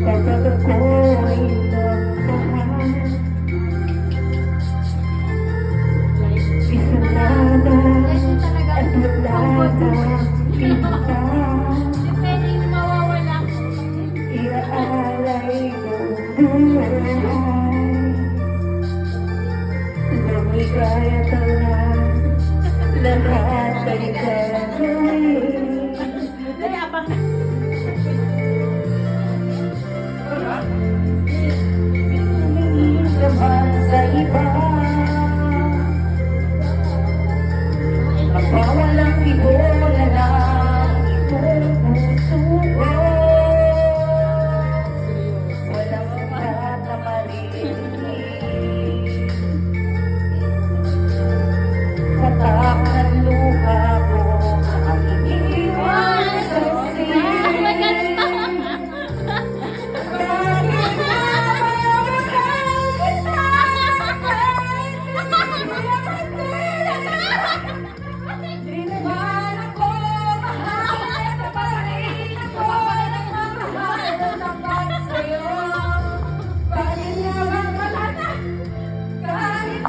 kapag ako'y nagmahal. Isa na at wala na kita. Iaalay ko buhay. Lumigaya ka na, lahat ay gagawin. Tumingin ka man sa iba, mapawalang ibo na lang itong puso ko. Walang lahat na marinig, katak ng luha ko ang iniwan sa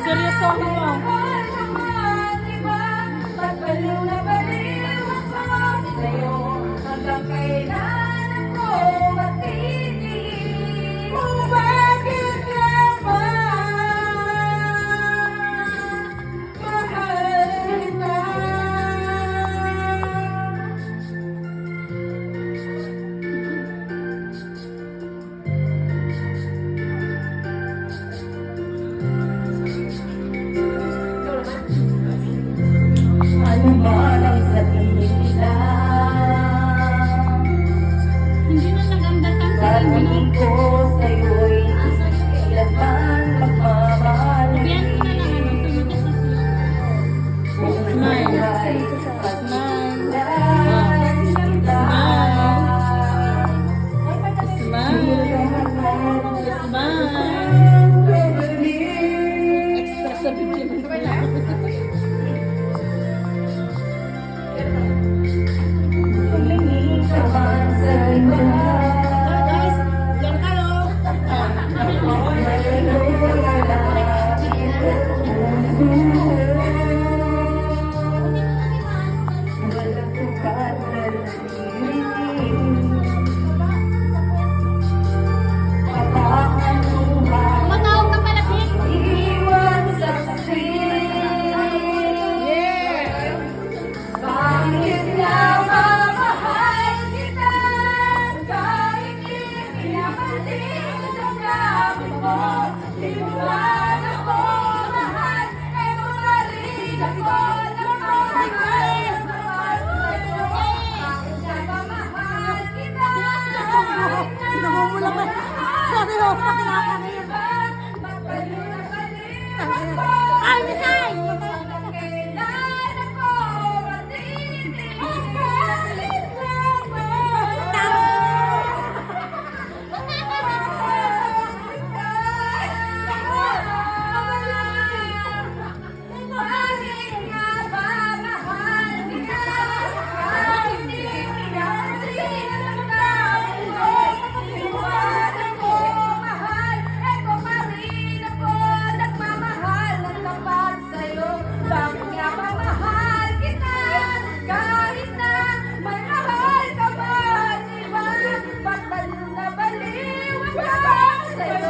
seryoso mo. Baliw na baliw ako sa'yo, hanggang kailan ako matitigil? Kung bakit ka ba mahal kita? Ano man ang sabihin nila, Hindi na nagandatan sa sabihin ko sa'yo'y kailanman magmamahal. Biyan ko na lang sunod ka sa Kung Smile. buhay at Smile. Extra sa video. tumingin ka man sa iba. Guys, yan kayo. Matawag ka palapit. Bakit nga mamahal kita kahit hindi napansin sa gabi mo? Di mo man ako mahal, eh mga rin ako nagmamahal. Bakit nga mamahal kita kahit Namumula pa. Sorry, oh, sa pinapanood. Baliw na baliw ako. Ay, Misay! Hanggang kailan ako matitigil? Bakit lang ba? Bakit nga ba mahal kita? Kahit di pinapansin ang dami mo. Iwan ako mahal, eto pa rin ako nagmamahal ng tapat sa'yo. Bakit nga ba mahal kita? Kahit na may mahal ka ba, di ba? Ba't baliw na baliw ako sa'yo?